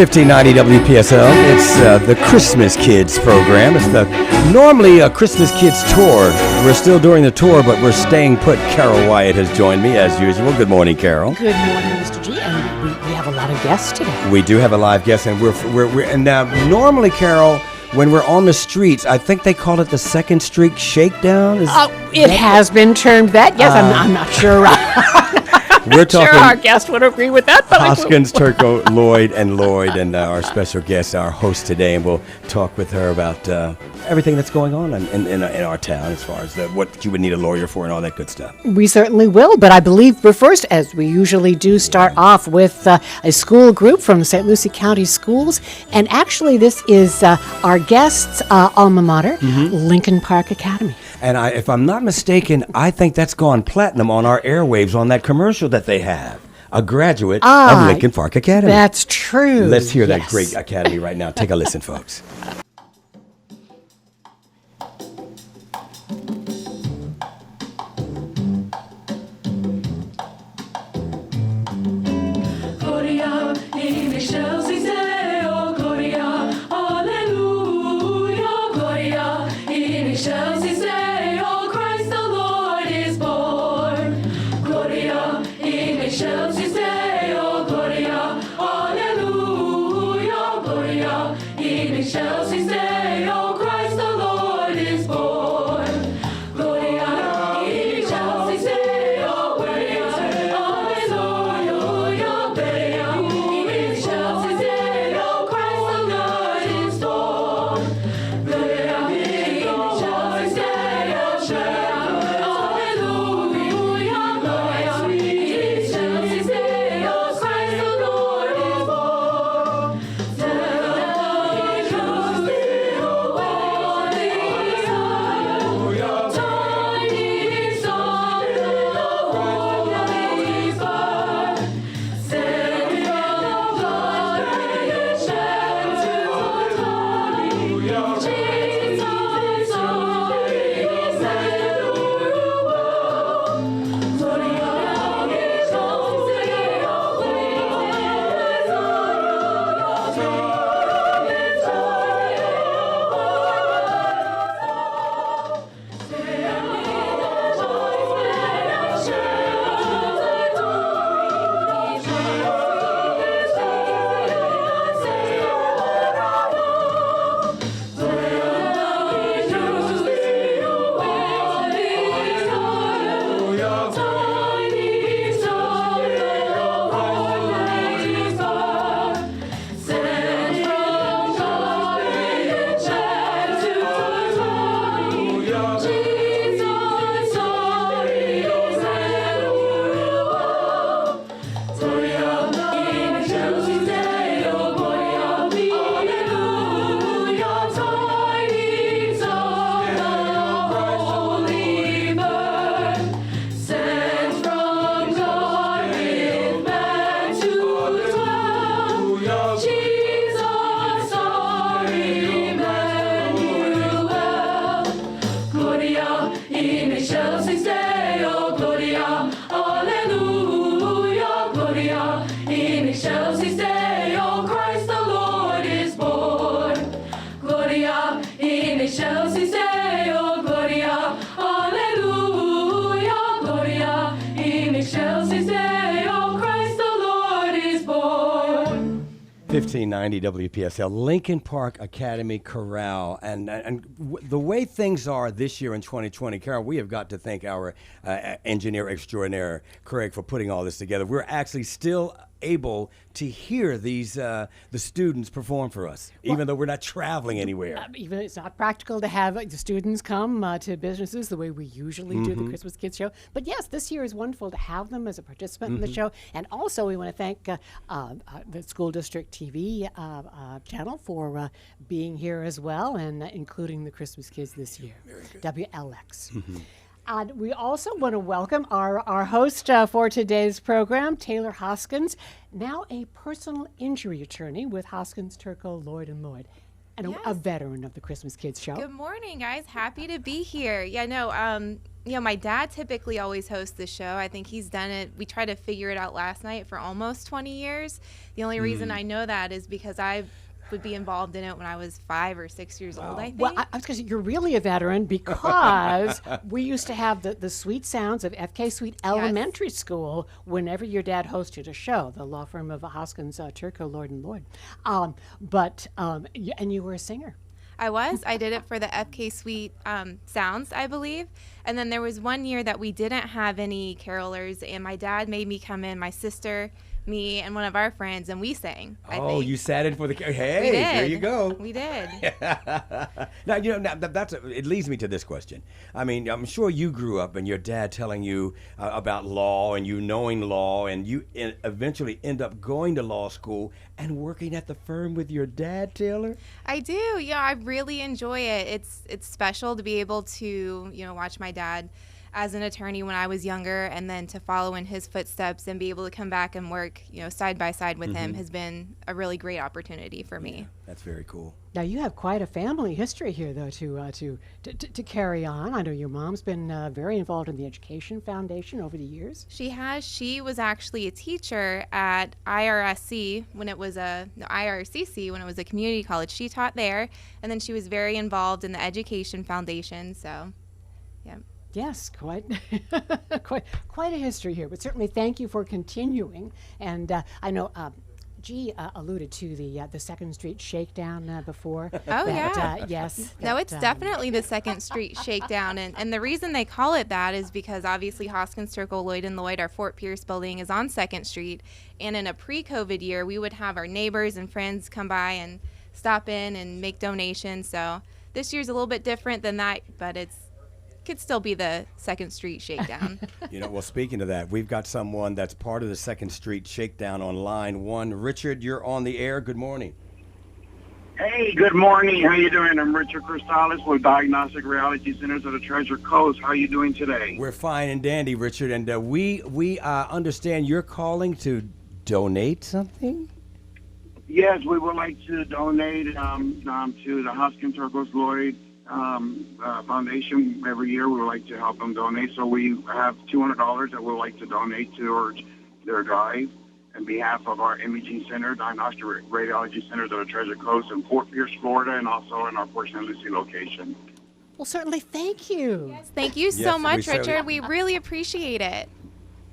$15.90 WPSL. It's the Christmas Kids program. It's normally a Christmas Kids tour. We're still doing the tour, but we're staying put. Carol Wyatt has joined me as usual. Good morning, Carol. Good morning, Mr. G. And we have a lot of guests today. We do have a live guest, and we're normally, Carol, when we're on the streets, I think they call it the Second Street Shakedown. It has been termed that. Yes, I'm not sure. We're talking. Sure, our guest would agree with that. But Hoskins, Turco, Lloyd, and our special guest, our host today, and we'll talk with her about everything that's going on in our town as far as what you would need a lawyer for and all that good stuff. We certainly will, but I believe we're first, as we usually do, start off with a school group from St. Lucie County Schools, and actually this is our guest's alma mater, Lincoln Park Academy. And if I'm not mistaken, I think that's gone platinum on our airwaves on that commercial that they have. A graduate of Lincoln Park Academy. That's true. Let's hear that great academy right now. Take a listen, folks. $15.90 WPSL, Lincoln Park Academy Corral. And the way things are this year in 2020, Carol, we have got to thank our engineer extraordinaire, Craig, for putting all this together. We're actually still able to hear these the students perform for us, even though we're not traveling anywhere. Even it's not practical to have the students come to businesses the way we usually do the Christmas Kids Show. But yes, this year is wonderful to have them as a participant in the show. And also we want to thank the School District TV channel for being here as well, and including the Christmas Kids this year. Very good. WLX. And we also want to welcome our host for today's program, Taylor Hoskins, now a personal injury attorney with Hoskins, Turco, Lloyd, and Lloyd. and a veteran of the Christmas Kids show. Good morning, guys. Happy to be here. Yeah, no, my dad typically always hosts the show. I think he's done it. We tried to figure it out last night for almost 20 years. The only reason I know that is because I would be involved in it when I was 5 or 6 years old, I think. Well, I was going to say, you're really a veteran because we used to have the sweet sounds of FK Sweet Elementary School whenever your dad hosted a show, the law firm of Hoskins, Turco, Lloyd Lloyd. And you were a singer. I was. I did it for the FK Suite Sounds, I believe. And then there was one year that we didn't have any carolers, and my dad made me come in, my sister, me, and one of our friends, and we sang. Oh, you sat in for the... Hey, we did. there you go. We did. Now, it leads me to this question. I mean, I'm sure you grew up and your dad telling you about law and you knowing law, and you eventually end up going to law school and working at the firm with your dad, Taylor? I do. Yeah, I really enjoy it. It's special to be able to, watch my dad as an attorney when I was younger, and then to follow in his footsteps and be able to come back and work, side by side with him has been a really great opportunity for me. That's very cool. Now you have quite a family history here, though, to carry on. I know your mom's been very involved in the Education Foundation over the years. She has. She was actually a teacher at IRCC when it was a community college. She taught there, and then she was very involved in the Education Foundation. So, yeah. Yes, quite a history here, but certainly thank you for continuing. And I know G alluded to the Second Street Shakedown before. Oh, yeah. Yes. No, it's definitely the Second Street Shakedown. And the reason they call it that is because obviously Hoskins, Turco, Lloyd Lloyd, our Fort Pierce building, is on 2nd Street. And in a pre-COVID year, we would have our neighbors and friends come by and stop in and make donations. So this year's a little bit different than that, but could still be the Second Street Shakedown. Well, speaking of that, we've got someone that's part of the Second Street Shakedown on line 1. Richard, you're on the air. Good morning. Hey, good morning. How you doing? I'm Richard Cristales with Diagnostic Radiology Centers of the Treasure Coast. How are you doing today? We're fine and dandy, Richard. And we understand you're calling to donate something? Yes, we would like to donate to the Hoskins, Turco, Lloyd Foundation. Every year we would like to help them donate. So we have $200 that we would like to donate towards their drive on behalf of our imaging center, Diagnostic Radiology Centers of the Treasure Coast in Fort Pierce, Florida, and also in our Port St. Lucie location. Well, certainly thank you. Yes, thank you so much, Richard. We really appreciate it.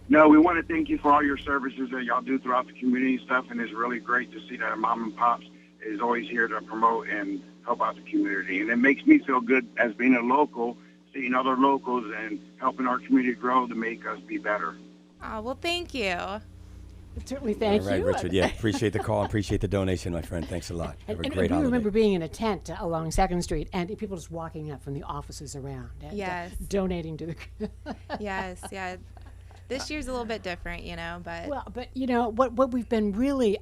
No, we want to thank you for all your services that y'all do throughout the community and stuff, and it's really great to see that Mom and Pops is always here to promote and help out the community. And it makes me feel good as being a local, seeing other locals and helping our community grow to make us be better. Oh, well, thank you. Certainly thank you. All right, Richard, appreciate the call and appreciate the donation, my friend. Thanks a lot. Have a great holiday. I remember being in a tent along 2nd Street and people just walking up from the offices around and donating to the... Yes, yeah. This year's a little bit different, but... Well, but, what we've been really,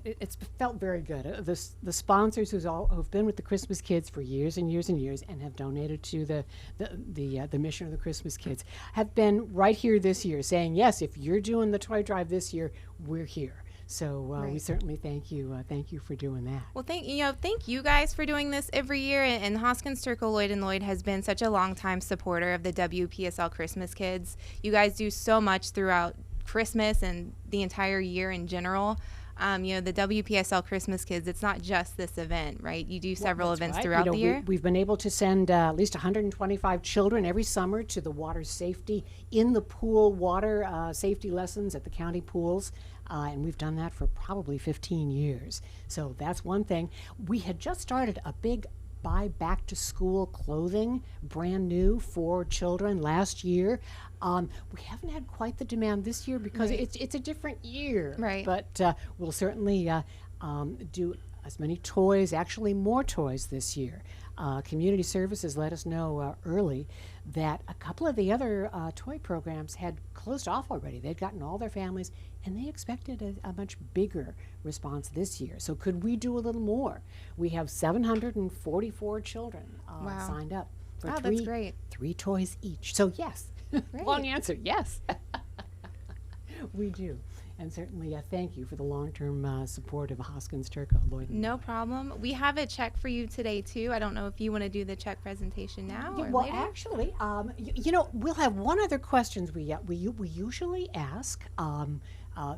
it's felt very good. The sponsors who've been with the Christmas Kids for years and years and years and have donated to the mission of the Christmas Kids have been right here this year saying, yes, if you're doing the toy drive this year, we're here. So we certainly thank you. Thank you for doing that. Well, thank you guys for doing this every year. And Hoskins, Turco, Lloyd Lloyd has been such a long-time supporter of the WPSL Christmas Kids. You guys do so much throughout Christmas and the entire year in general. The WPSL Christmas Kids, it's not just this event, right? You do several events throughout the year. We've been able to send at least 125 children every summer to the water safety, in the pool water safety lessons at the county pools. And we've done that for probably 15 years. So that's one thing. We had just started a big buy back to school clothing, brand new for children last year. We haven't had quite the demand this year because it's a different year. Right. But we'll certainly do as many toys, actually more toys this year. Community Services let us know early that a couple of the other toy programs had closed off already. They'd gotten all their families, and they expected a much bigger response this year. So could we do a little more? We have 744 children signed up for that's great. 3 toys each. So yes, long answer, yes. We do. And certainly thank you for the long-term support of Hoskins, Turco, Lloyd. No problem. We have a check for you today too. I don't know if you want to do the check presentation now or Well, later. actually, we'll have one other questions we usually ask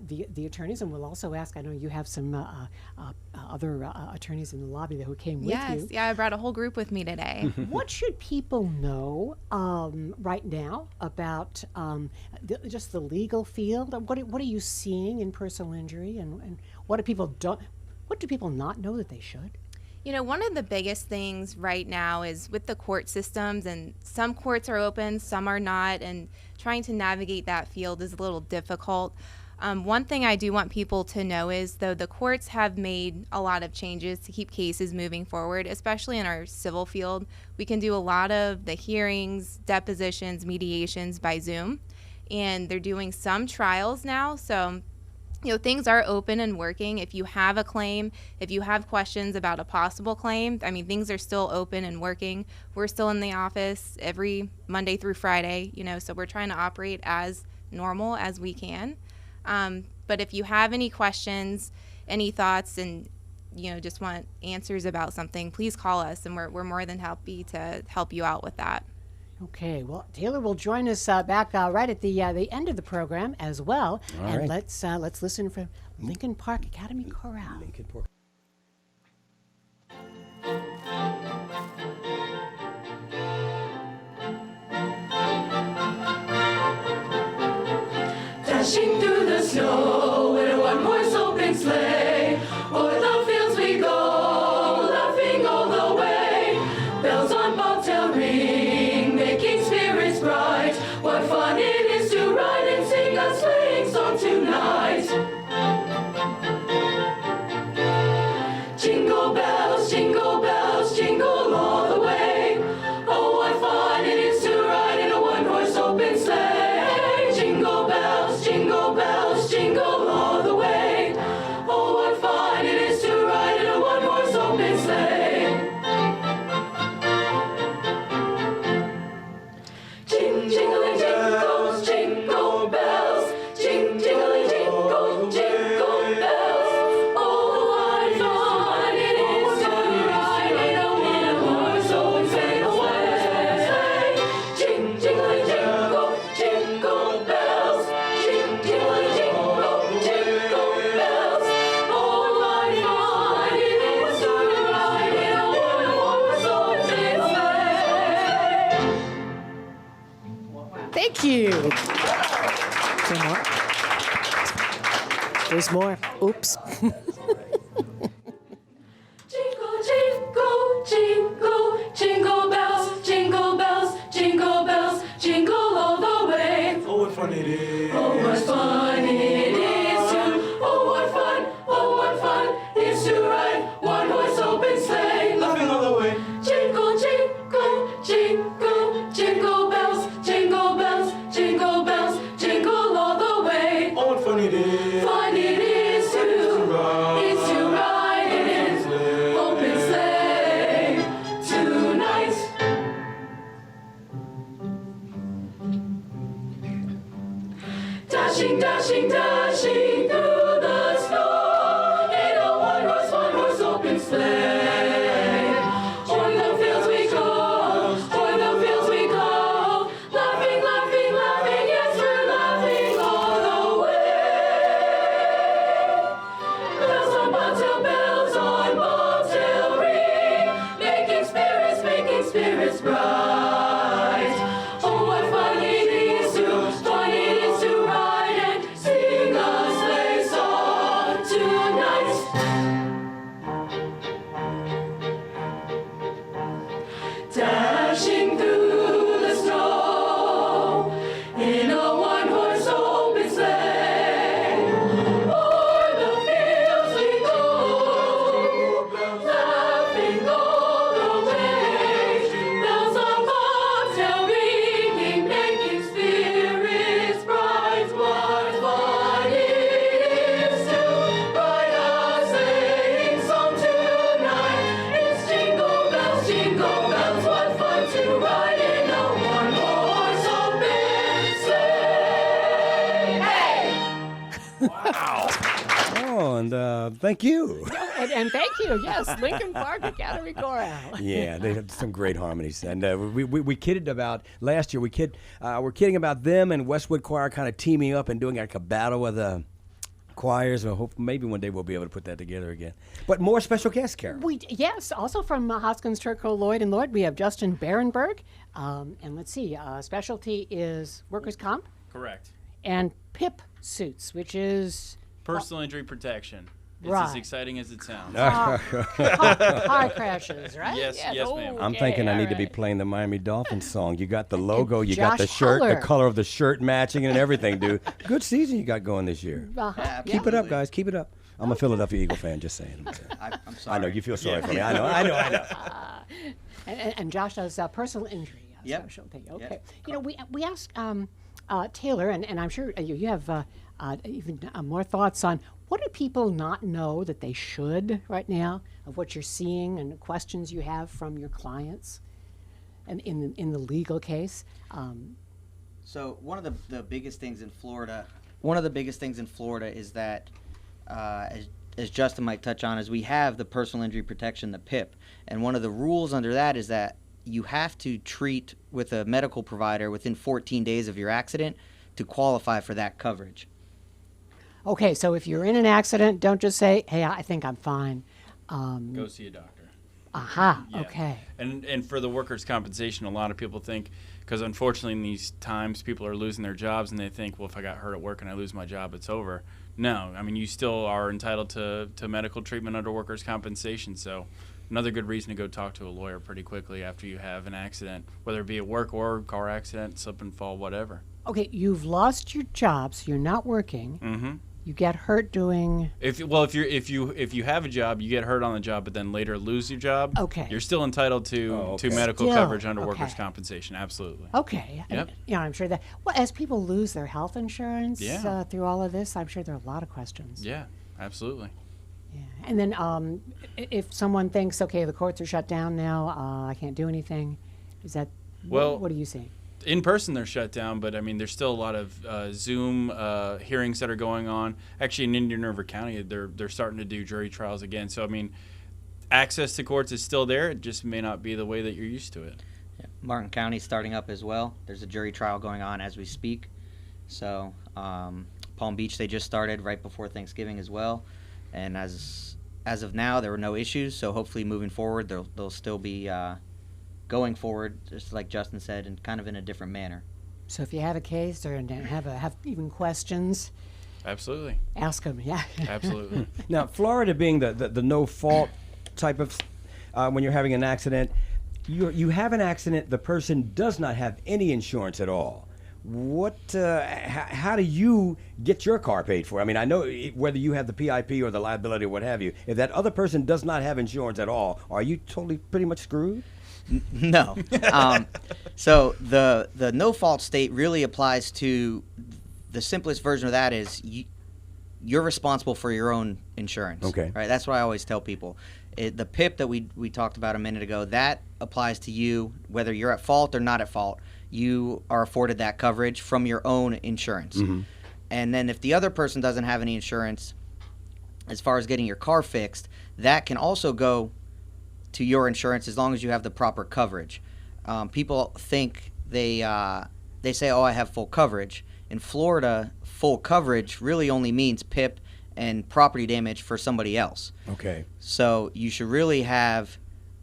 the attorneys, and we'll also ask. I know you have some other attorneys in the lobby who came with Yes, you. yeah, I brought a whole group with me today. What should people know right now about just the legal field? What are you seeing in personal injury, and what do people not know that they should? You know, one of the biggest things right now is with the court systems, and some courts are open, some are not, and trying to navigate that field is a little difficult. One thing I do want people to know is, though, the courts have made a lot of changes to keep cases moving forward, especially in our civil field. We can do a lot of the hearings, depositions, mediations by Zoom, and they're doing some trials now. So, you know, things are open and working. If you have a claim, if you have questions about a possible claim, I mean, things are still open and working. We're still in the office every Monday through Friday, you know, so we're trying to operate as normal as we can. But if you have any questions, any thoughts, and you know, just want answers about something, please call us, and we're more than happy to help you out with that. Okay, well, Taylor will join us back right at the end of the program as well. All and right. let's listen from Lincoln Park Academy Chorale. Lincoln Park. Dashing through the snow in a one-horse open sleigh, o'er the fields we go, laughing all the way. Bells on bobtail ring, making spirits bright. What fun it is to ride and sing a sleighing song tonight. Jingle bells, jingle all the way. Oh, what fun it is to ride in a one-horse open sleigh. Jingle bells, jingle all the way. Oh, what fun it is to ride in a one-horse open sleigh. Jingling jingles, jingle bells. Jingling jingle, jingle bells. Oh, what fun it is to ride in a one-horse open sleigh. Jingling jingle, jingle bells. Jingling jingle, jingle bells. Oh, what fun it is to ride in a one-horse open sleigh. Thank you. Some more. There's more. Oops. Jingle, jingle, jingle, jingle bells, jingle bells, jingle bells, jingle all the way. Oh, what fun it is! Oh, what fun it is to, oh, what fun is to ride one horse open sleigh. Laughing all the way. Jingle, jingle, jingle, jingle bells, jingle bells, jingle bells, jingle all the way. Oh, what fun it is! Fun it is to ride in an open sleigh tonight. Dashing, dashing, dashing through the snow in a one-horse open sleigh. O'er the fields we go, o'er the fields we go, laughing, laughing, laughing, yes, we're laughing all the way. Bells on bobtail ring, making spirits bright. Oh, what fun it is to ride and sing a sleigh song tonight. Dashing through the snow in a one-horse open sleigh. O'er the fields we go, laughing all the way. Bells on bobtail ringing, making spirits bright. What fun it is to ride a sleighing song tonight. It's jingle bells, what fun to And thank you. And thank you. Yes, Lincoln Park Academy Chorale. Yeah, they had some great harmonies. And we kidded about, last year, we're kidding about them and Westwood Choir kind of teaming up and doing like a battle of the choirs. I hope maybe one day we'll be able to put that together again. But more special guests, Carol. Yes, also from Hoskins, Turco, Lloyd, and Lloyd, we have Justin Barenberg. And let's see, specialty is workers' comp Correct. and PIP suits, which is Personal injury protection. It's Right. as exciting as it sounds. car crashes, right? Yes, yes, ma'am. I'm thinking I need to be playing the Miami Dolphins song. You got the logo, you got the Josh shirt, the Heller. color of the shirt matching and everything, dude. Good season you got going this year. Keep it up, guys. Keep it up. I'm a Philadelphia Eagle fan, just saying. I'm sorry. I know, you feel sorry for me. I know. And Josh does personal injury Yep. specialty. Okay. Yep. You know, we asked Taylor, and I'm sure you have even more thoughts on what do people not know that they should right now of what you're seeing and the questions you have from your clients, and in the legal case. So one of the biggest things in Florida, is that, as Justin might touch on, is we have the personal injury protection, the PIP, and one of the rules under that is that you have to treat with a medical provider within 14 days of your accident to qualify for that coverage. Okay, so if you're in an accident, don't just say, "Hey, I think I'm fine." Go see a doctor. Aha. Yeah. Okay. And for the workers' compensation, a lot of people think, because unfortunately in these times people are losing their jobs and they think, well, if I got hurt at work and I lose my job, it's over. No, I mean, you still are entitled to medical treatment under workers' compensation. So another good reason to go talk to a lawyer pretty quickly after you have an accident, whether it be a work or car accident, slip and fall, whatever. Okay, you've lost your job, so you're not working. Mm-hmm. You get hurt doing. If you have a job, you get hurt on the job, but then later lose your job. Okay. You're still entitled to medical Still, coverage under okay. workers' compensation. Absolutely. Okay. Yep. And, I'm sure that. Well, as people lose their health insurance Yeah. through all of this, I'm sure there are a lot of questions. Yeah, absolutely. Yeah. And then if someone thinks, okay, the courts are shut down now, I can't do anything, is that? Well, what are you saying? In person, they're shut down, but I mean, there's still a lot of Zoom hearings that are going on. Actually, in Indian River County, they're starting to do jury trials again. So I mean, access to courts is still there. It just may not be the way that you're used to it. Yeah. Martin County's starting up as well. There's a jury trial going on as we speak. So Palm Beach, they just started right before Thanksgiving as well. And as of now, there were no issues. So hopefully, moving forward, they'll still be going forward, just like Justin said, and kind of in a different manner. So if you have a case or have even questions, Absolutely. ask them. Yeah. Absolutely. Now, Florida being the no fault type of, when you're having an accident, you have an accident, the person does not have any insurance at all. What? How do you get your car paid for? I mean, I know whether you have the PIP or the liability or what have you. If that other person does not have insurance at all, are you totally pretty much screwed? No. So the no-fault state really applies to, the simplest version of that is you're responsible for your own insurance. Okay. Right. That's what I always tell people. The PIP that we talked about a minute ago, that applies to you whether you're at fault or not at fault. You are afforded that coverage from your own insurance. Mm-hmm. And then if the other person doesn't have any insurance, as far as getting your car fixed, that can also go to your insurance as long as you have the proper coverage. People think they say, "Oh, I have full coverage." In Florida, full coverage really only means PIP and property damage for somebody else. Okay. So you should really have,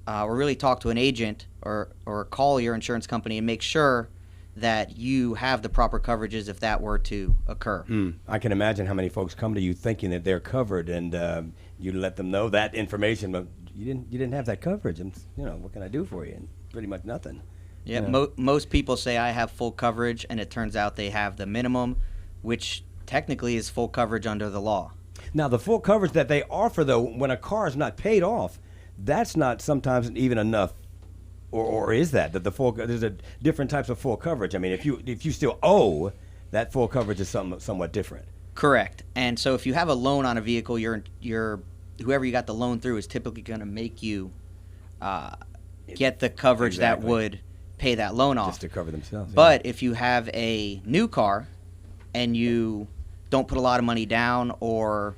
or really talk to an agent or call your insurance company and make sure that you have the proper coverages if that were to occur. I can imagine how many folks come to you thinking that they're covered, and you let them know that information, but you didn't have that coverage, and what can I do for you? And pretty much nothing. Yeah, most people say I have full coverage, and it turns out they have the minimum, which technically is full coverage under the law. Now, the full coverage that they offer, though, when a car is not paid off, that's not sometimes even enough, or is that the full? There's a different types of full coverage. I mean, if you still owe, that full coverage is somewhat different. Correct. And so if you have a loan on a vehicle, your whoever you got the loan through is typically going to make you get the coverage that would pay that loan off. Just to cover themselves. But if you have a new car and you don't put a lot of money down, or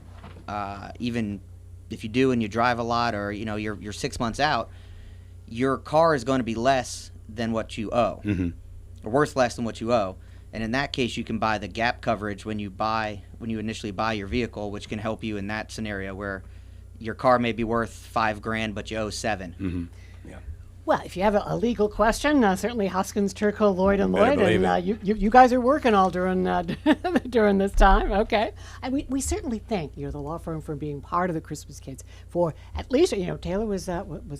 even if you do and you drive a lot, or you're 6 months out, your car is going to be less than what you owe, or worth less than what you owe. And in that case, you can buy the gap coverage when you initially buy your vehicle, which can help you in that scenario where your car may be worth $5,000 but you owe $7,000. Well, if you have a legal question, certainly Hoskins, Turco, Lloyd, and Better Lloyd, believe and you guys are working all during during this time. Okay, and we certainly thank the law firm for being part of the Christmas Kids for at least Taylor was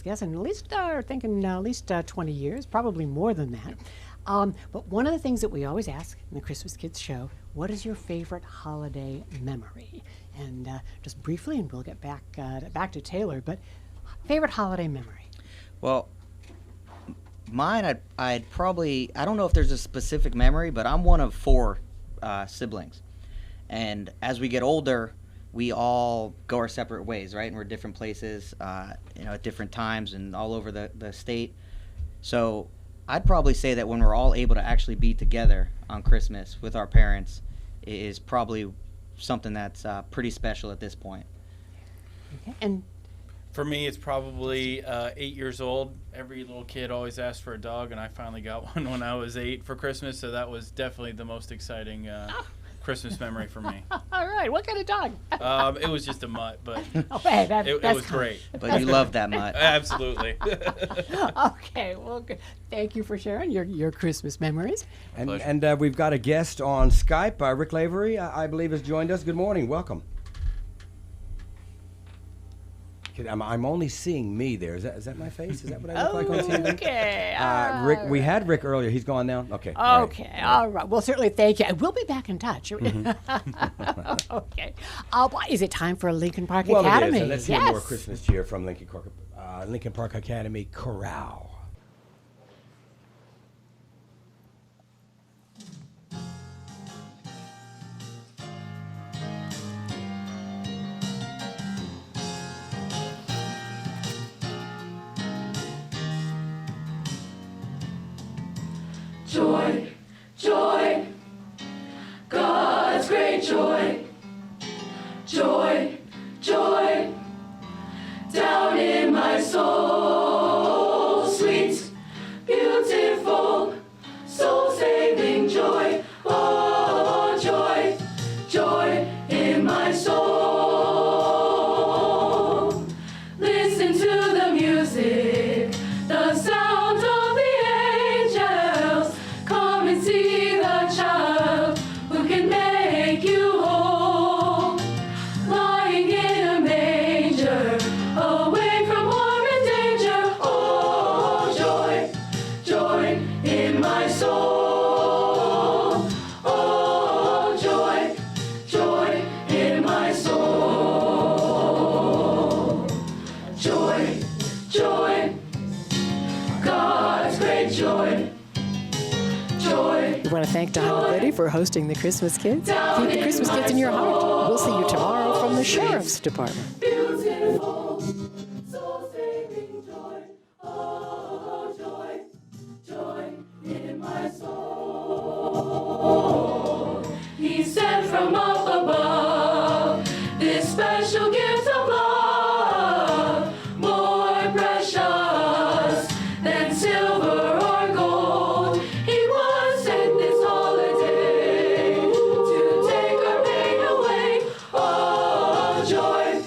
guessing at least thinking at least 20 years, probably more than that. But one of the things that we always ask in the Christmas Kids show, what is your favorite holiday memory? And just briefly, and we'll get back to Taylor. But favorite holiday memory? Well, mine, I'd probably, I don't know if there's a specific memory, but I'm one of 4 siblings. And as we get older, we all go our separate ways, right? And we're different places, at different times and all over the state. So I'd probably say that when we're all able to actually be together on Christmas with our parents is probably something that's pretty special at this point. Okay. And For me, it's probably 8 years old. Every little kid always asks for a dog, and I finally got one when I was 8 for Christmas, so that was definitely the most exciting Christmas memory for me. all right, what kind of dog? It was just a mutt, but Oh, hey, it that's was great. But you love that mutt. Absolutely. Okay, well, good. Thank you for sharing your Christmas memories. And we've got a guest on Skype. Rick Lavery, I believe, has joined us. Good morning. Welcome. I'm only seeing me there. Is that my face? Is that what I look like on TV? Okay. Rick, we had Rick earlier. He's gone now? Okay. Okay, all right. Well, certainly thank you. We'll be back in touch. Okay. Is it time for Lincoln Park Well, Academy? it is. And let's hear Yes. more Christmas cheer from Lincoln Park Academy Chorale. Joy, joy, God's great joy. Joy, joy, down in my soul. Sweet, beautiful, soul-saving joy. Oh, joy, joy in my soul. Listen to the music, the sound of the angels. Come and see the child who can make you whole. Lying in a manger, away from harm and danger. Oh, joy, joy in my soul. Oh, joy, joy in my soul. Joy, joy, God's great joy. Joy. We want to thank Don Liddy for hosting the Christmas Kids. Keep the Christmas Kids in your heart. We'll see you tomorrow from the Sheriff's Department. Beautiful, soul-saving joy. Oh, joy, joy in my soul. He sent from up above this special gift of love, more precious than silver or gold. He was sent this holiday to take our pain away. Oh, joy,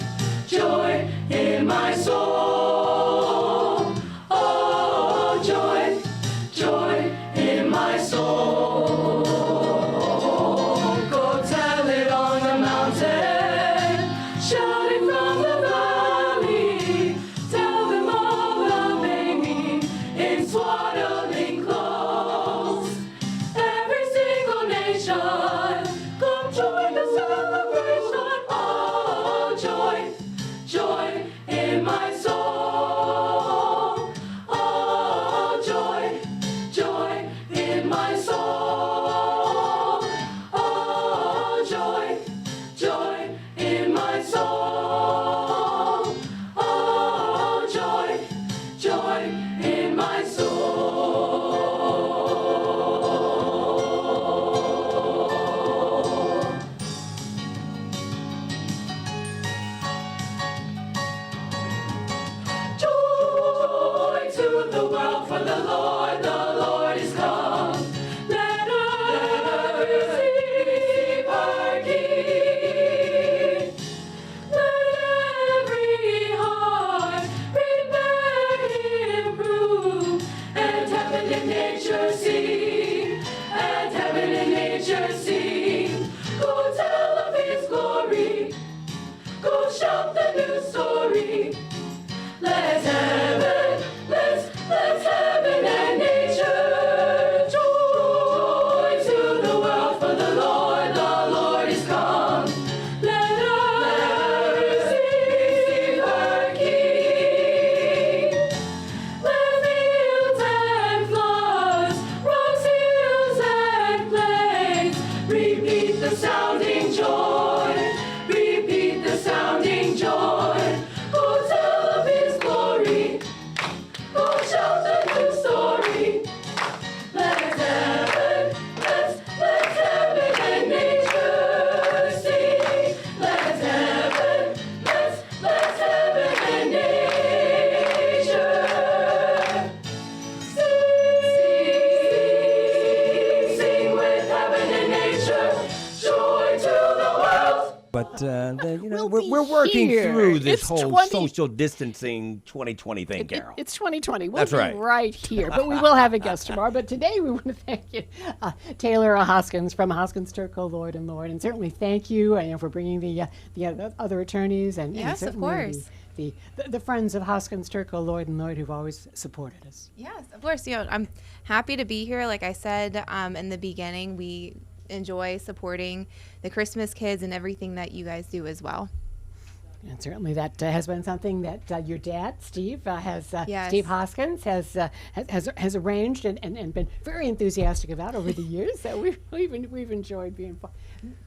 joy in my soul. Oh, joy, joy in my soul. Go tell it on the mountain, shout it from the valley. Tell them all the baby in swaddling clothes. Every single nation, come join the celebration. Oh, joy, joy in my soul. Oh, joy, joy in my soul. Oh, joy, joy in my soul. Oh, joy, joy in my soul. for the Lord is come. Let earth receive her King. Let every heart prepare him room, and heaven and nature sing, and heaven and nature sing. Go tell of his glory, go shout the new story. Let's heaven and nature joy to the world, for the Lord is come. Let earth receive her King. Let fields and floods, rocks, hills and plains repeat the sounding joy, repeat the sounding joy. Go tell of his glory, go shout the new story. Let's heaven and nature sing. Let's heaven and nature sing with heaven and nature, joy to the world. But We'll we're be working here. through this It's whole 20 social distancing 2020 thing, Carol. It's 2020. We'll That's be right. here, but we will have a guest tomorrow. But today we want to thank you, Taylor Hoskins from Hoskins, Turco, Lloyd Lloyd, and certainly thank you for bringing the other attorneys and Yes, of certainly course. the friends of Hoskins, Turco, Lloyd Lloyd who've always supported us. Yes, of course. I'm happy to be here. Like I said in the beginning, we enjoy supporting the Christmas kids and everything that you guys do as well. And certainly that has been something that your dad, Steve, Yes. Steve Hoskins, has arranged and been very enthusiastic about over the years. So we've enjoyed being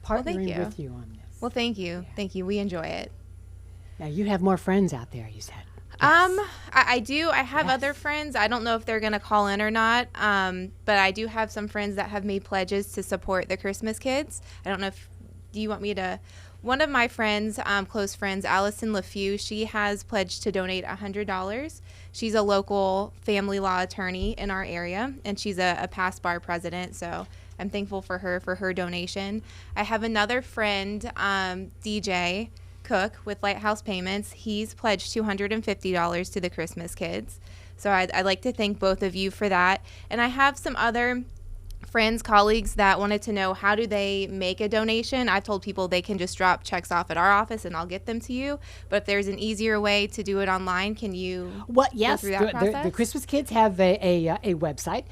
partnering you. with you on this. Well, thank you. Thank you. We enjoy it. Now you have more friends out there, you said. I do. I have Yes. other friends. I don't know if they're going to call in or not, but I do have some friends that have made pledges to support the Christmas kids. I don't know if, do you want me to? One of my friends, close friends, Allison LaFew, she has pledged to donate $100. She's a local family law attorney in our area, and she's a past bar president, so I'm thankful for her donation. I have another friend, DJ Cook with Lighthouse Payments. He's pledged $250 to the Christmas kids. So I'd like to thank both of you for that. And I have some other friends, colleagues that wanted to know, how do they make a donation? I've told people they can just drop checks off at our office and I'll get them to you. But if there's an easier way to do it online, can you Yes, go through that the process? Christmas kids have a website.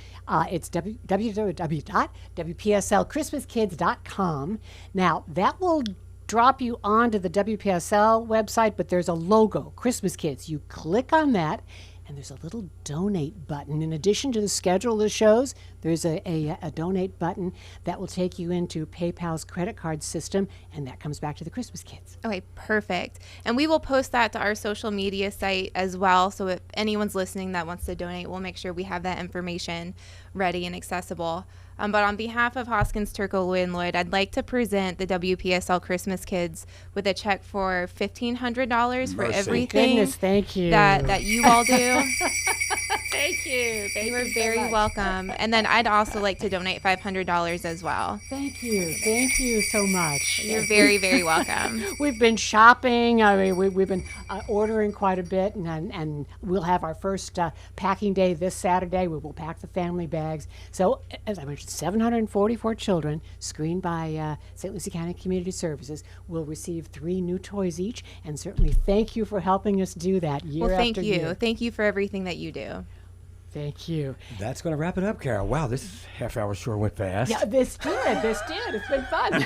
It's www.wpslchristmaskids.com. Now, that will drop you onto the WPSL website, but there's a logo, Christmas Kids. You click on that, and there's a little donate button. In addition to the schedule of the shows, there's a donate button that will take you into PayPal's credit card system, and that comes back to the Christmas Kids. Okay, perfect. And we will post that to our social media site as well. So if anyone's listening that wants to donate, we'll make sure we have that information ready and accessible. But on behalf of Hoskins, Turco, Lloyd Lloyd, I'd like to present the WPSL Christmas Kids with a check for $1,500 for Mercy. everything Goodness, thank you. that you all do. Thank you. You are very welcome. And then I'd also like to donate $500 as well. Thank you. Thank you so much. You're very, very welcome. We've been shopping. I mean, we've been ordering quite a bit, and we'll have our first packing day this Saturday. We will pack the family bags. So, as I mentioned, 744 children screened by St. Lucie County Community Services will receive 3 new toys each. And certainly, thank you for helping us do that year Well, thank after you. year. Thank you for everything that you do. Thank you. That's going to wrap it up, Carol. Wow, this half hour sure went fast. Yeah, this did. It's been fun.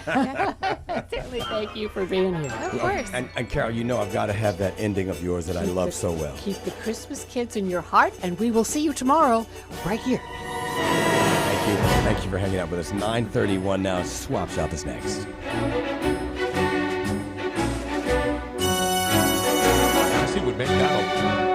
Certainly, thank you for being here. Of course. And Carol, you know I've got to have that ending of yours that I love so well. Keep the Christmas kids in your heart, and we will see you tomorrow right here. Thank you. Thank you for hanging out with us. 9:31 now. Swap Shop is next. I see what McDonald.